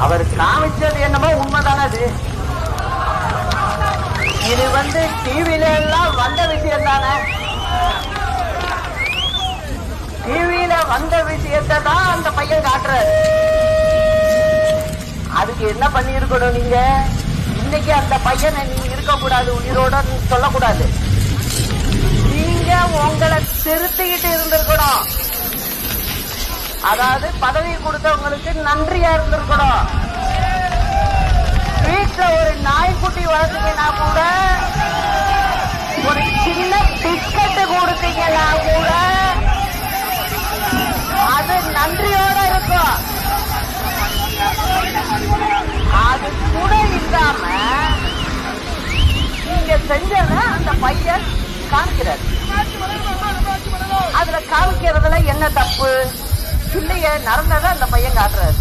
அவர் காமிச்சது என்னமோ உண்மைதானே அது. இது டிவில எல்லாம் வந்த விஷயம் தானே. டிவியில வந்த விஷயத்தை தான் அந்த பையன் காட்டுறாரு. அதுக்கு என்ன பண்ணி இருக்கணும் நீங்க? இன்னைக்கு அந்த பையனை நீங்க இருக்கக்கூடாது, உயிரோட சொல்லக்கூடாது. நீங்க உங்களை திருத்திக்கிட்டு இருந்திருக்கணும். அதாவது பதவி கொடுத்தவங்களுக்கு நன்றியா இருந்திருக்கணும். வீட்டுல ஒரு நாய்க்குட்டி வளர்த்தீங்கன்னா கூட, ஒரு சின்ன பிஸ்கட் கொடுத்தீங்கன்னா கூட அது நன்றியோட இருக்கும். அது கூட இல்லாம நீங்க செஞ்சத அந்த பையன் காமிக்கிறார். அதுல காமிக்கிறதுல என்ன தப்பு இல்லையே? நடந்ததை அந்த பையன் காட்டுறாரு.